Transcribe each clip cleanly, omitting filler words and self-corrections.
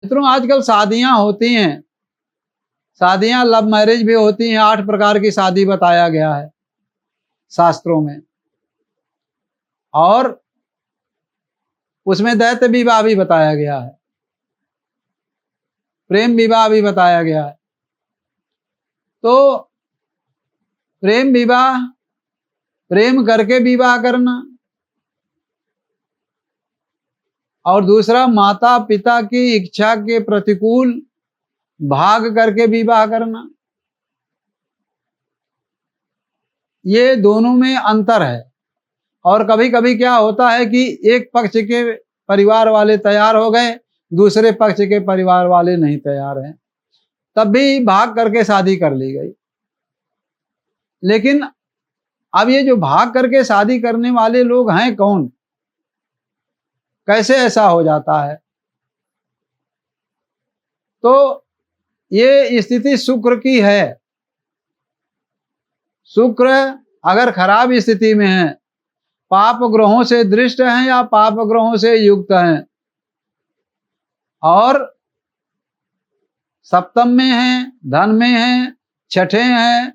मित्रों, आजकल शादियां होती हैं, शादियां लव मैरिज भी होती हैं। 8 प्रकार की शादी बताया गया है शास्त्रों में, और उसमें दैत्य विवाह भी बताया गया है, प्रेम विवाह भी बताया गया है। तो प्रेम विवाह, प्रेम करके विवाह करना, और दूसरा माता पिता की इच्छा के प्रतिकूल भाग करके विवाह करना, ये दोनों में अंतर है। और कभी-कभी क्या होता है कि एक पक्ष के परिवार वाले तैयार हो गए, दूसरे पक्ष के परिवार वाले नहीं तैयार हैं, तब भी भाग करके शादी कर ली गई। लेकिन अब ये जो भाग करके शादी करने वाले लोग हैं कौन? कैसे ऐसा हो जाता है? तो ये स्थिति शुक्र की है। शुक्र अगर खराब स्थिति में है, पाप ग्रहों से दृष्ट हैं या पाप ग्रहों से युक्त हैं, और सप्तम में हैं, धन में हैं, छठे हैं,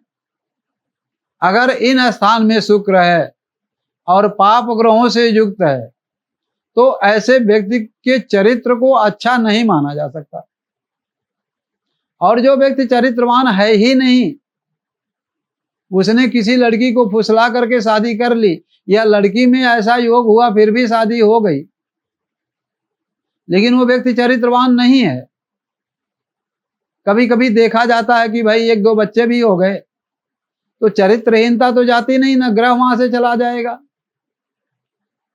अगर इन स्थान में शुक्र है और पाप ग्रहों से युक्त है, तो ऐसे व्यक्ति के चरित्र को अच्छा नहीं माना जा सकता। और जो व्यक्ति चरित्रवान है ही नहीं, उसने किसी लड़की को फुसला करके शादी कर ली, या लड़की में ऐसा योग हुआ फिर भी शादी हो गई, लेकिन वो व्यक्ति चरित्रवान नहीं है। कभी कभी देखा जाता है कि भाई 1-2 बच्चे भी हो गए, तो चरित्रहीनता तो जाती नहीं ना, ग्रह वहां से चला जाएगा।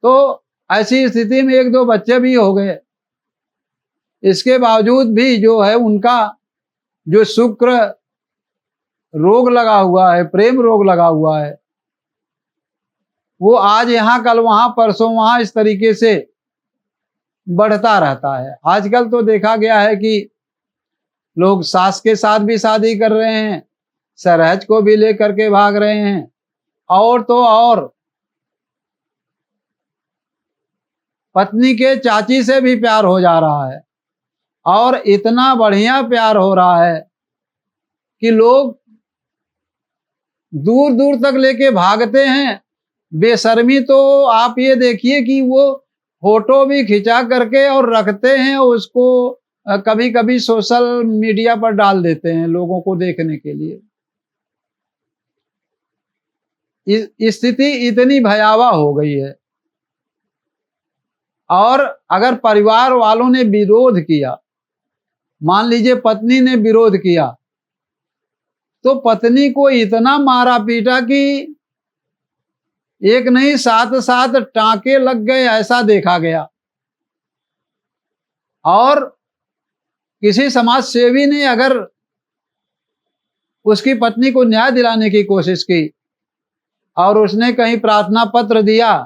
तो ऐसी स्थिति में 1-2 बच्चे भी हो गए, इसके बावजूद भी जो है उनका जो शुक्र रोग लगा हुआ है, प्रेम रोग लगा हुआ है, वो आज यहाँ कल वहां परसों वहां इस तरीके से बढ़ता रहता है। आजकल तो देखा गया है कि लोग सास के साथ भी शादी कर रहे हैं, सरहज को भी लेकर के भाग रहे हैं, और तो और पत्नी के चाची से भी प्यार हो जा रहा है, और इतना बढ़िया प्यार हो रहा है कि लोग दूर दूर तक लेके भागते हैं। बेशर्मी तो आप ये देखिए कि वो फोटो भी खिंचा करके और रखते हैं, उसको कभी कभी सोशल मीडिया पर डाल देते हैं लोगों को देखने के लिए। स्थिति इतनी भयावह हो गई है। और अगर परिवार वालों ने विरोध किया, मान लीजिए पत्नी ने विरोध किया, तो पत्नी को इतना मारा पीटा कि एक नहीं 7-7 टांके लग गए, ऐसा देखा गया। और किसी समाज सेवी ने अगर उसकी पत्नी को न्याय दिलाने की कोशिश की और उसने कहीं प्रार्थना पत्र दिया,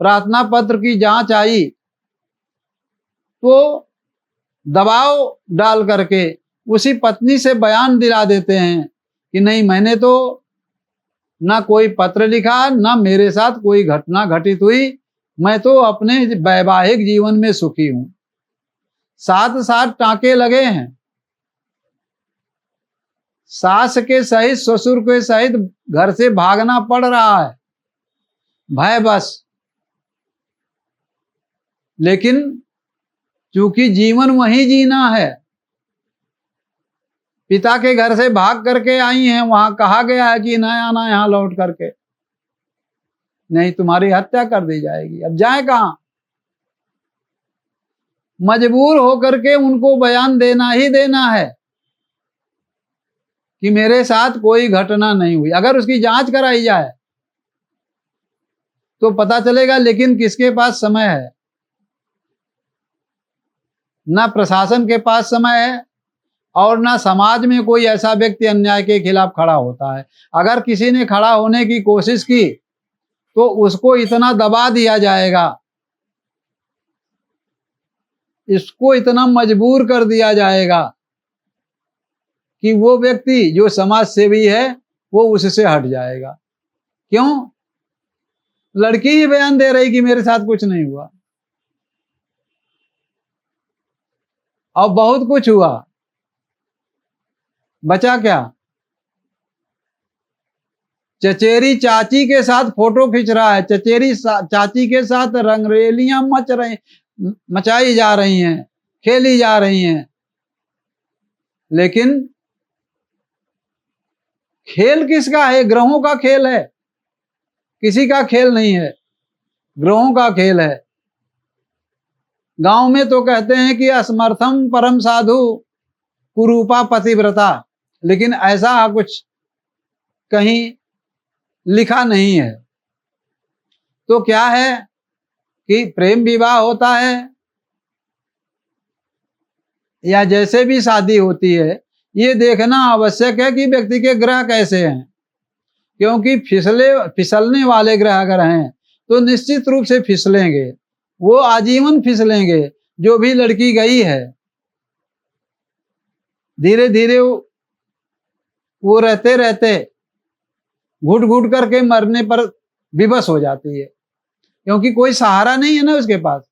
प्रार्थना पत्र की जांच आई, तो दबाव डाल करके उसी पत्नी से बयान दिला देते हैं कि नहीं, मैंने तो ना कोई पत्र लिखा, ना मेरे साथ कोई घटना घटित हुई, मैं तो अपने वैवाहिक जीवन में सुखी हूं। 7-7 टांके लगे हैं, सास के सहित ससुर के सहित घर से भागना पड़ रहा है भय बस। लेकिन चूंकि जीवन वही जीना है, पिता के घर से भाग करके आई हैं, वहां कहा गया है कि न आना यहां लौट करके, नहीं तुम्हारी हत्या कर दी जाएगी। अब जाए कहां? मजबूर होकर के उनको बयान देना ही देना है कि मेरे साथ कोई घटना नहीं हुई। अगर उसकी जांच कराई जाए तो पता चलेगा, लेकिन किसके पास समय है? ना प्रशासन के पास समय है, और ना समाज में कोई ऐसा व्यक्ति अन्याय के खिलाफ खड़ा होता है। अगर किसी ने खड़ा होने की कोशिश की तो उसको इतना दबा दिया जाएगा, इसको इतना मजबूर कर दिया जाएगा कि वो व्यक्ति जो समाज सेवी है वो उससे हट जाएगा। क्यों? लड़की ही बयान दे रही कि मेरे साथ कुछ नहीं हुआ। और बहुत कुछ हुआ, बचा क्या? चचेरी चाची के साथ फोटो खींच रहा है, चचेरी चाची के साथ रंगरेलियां मचाई जा रही हैं, खेली जा रही हैं, लेकिन खेल किसका है? ग्रहों का खेल है, किसी का खेल नहीं है, ग्रहों का खेल है। गांव में तो कहते हैं कि असमर्थम परम साधु कुरूपा पतिव्रता, लेकिन ऐसा कुछ कहीं लिखा नहीं है। तो क्या है कि प्रेम विवाह होता है या जैसे भी शादी होती है, ये देखना आवश्यक है कि व्यक्ति के ग्रह कैसे हैं, क्योंकि फिसलने वाले ग्रह अगर हैं तो निश्चित रूप से फिसलेंगे, वो आजीवन फिसलेंगे। जो भी लड़की गई है, धीरे धीरे वो रहते रहते घुट घुट करके मरने पर विवश हो जाती है, क्योंकि कोई सहारा नहीं है ना उसके पास।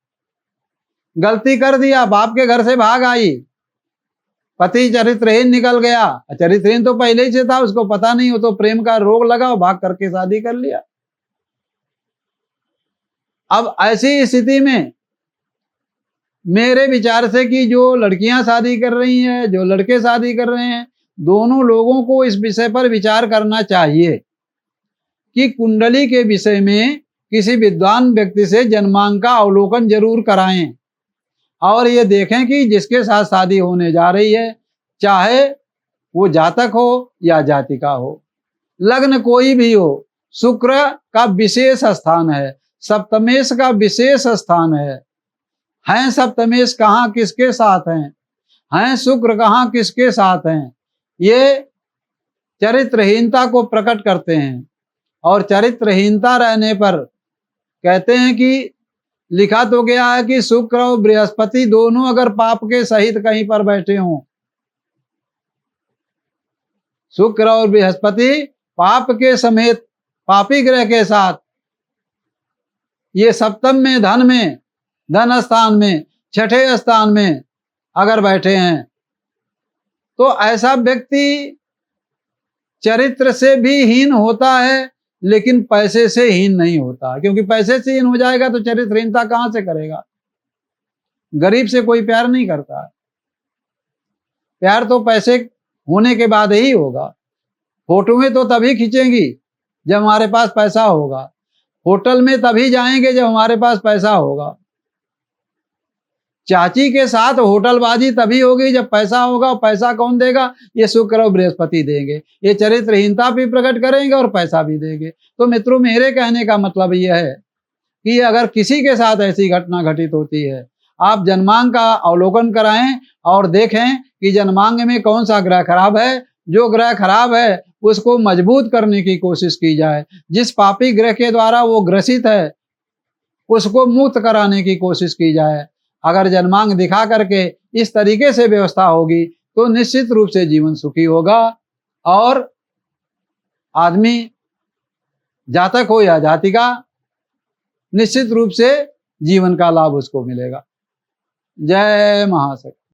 गलती कर दिया, बाप के घर से भाग आई, पति चरित्रहीन निकल गया, चरित्रहीन तो पहले ही से था, उसको पता नहीं हो तो प्रेम का रोग लगा, भाग करके शादी कर लिया। अब ऐसी स्थिति में मेरे विचार से कि जो लड़कियां शादी कर रही हैं, जो लड़के शादी कर रहे हैं, दोनों लोगों को इस विषय पर विचार करना चाहिए कि कुंडली के विषय में किसी विद्वान व्यक्ति से जन्मांक का अवलोकन जरूर कराएं और ये देखें कि जिसके साथ शादी होने जा रही है, चाहे वो जातक हो या जातिका हो, लग्न कोई भी हो, शुक्र का विशेष स्थान है, सप्तमेश का विशेष स्थान है सप्तमेश कहाँ किसके साथ हैं शुक्र कहाँ किसके साथ हैं, ये चरित्रहीनता को प्रकट करते हैं। और चरित्रहीनता रहने पर कहते हैं कि लिखा तो गया है कि शुक्र और बृहस्पति दोनों अगर पाप के सहित कहीं पर बैठे हों, शुक्र और बृहस्पति पाप के समेत पापी ग्रह के साथ ये सप्तम में धन स्थान में, छठे स्थान में अगर बैठे हैं, तो ऐसा व्यक्ति चरित्र से भी हीन होता है, लेकिन पैसे से हीन नहीं होता, क्योंकि पैसे से हीन हो जाएगा तो चरित्रहीनता कहां से करेगा? गरीब से कोई प्यार नहीं करता, प्यार तो पैसे होने के बाद ही होगा। फोटोएं तो तभी खींचेंगी जब हमारे पास पैसा होगा, होटल में तभी जाएंगे जब हमारे पास पैसा होगा, चाची के साथ होटलबाजी तभी होगी जब पैसा होगा, और पैसा कौन देगा? ये शुक्र और बृहस्पति देंगे, ये चरित्रहीनता भी प्रकट करेंगे और पैसा भी देंगे। तो मित्रों, मेरे कहने का मतलब यह है कि अगर किसी के साथ ऐसी घटना घटित होती है, आप जन्मांक का अवलोकन कराएं और देखें कि जन्मांक में कौन सा ग्रह खराब है। जो ग्रह खराब है उसको मजबूत करने की कोशिश की जाए, जिस पापी ग्रह के द्वारा वो ग्रसित है उसको मुक्त कराने की कोशिश की जाए। अगर जन्मांक दिखा करके इस तरीके से व्यवस्था होगी तो निश्चित रूप से जीवन सुखी होगा और आदमी जातक हो या जातिका, निश्चित रूप से जीवन का लाभ उसको मिलेगा। जय महाशक्ति।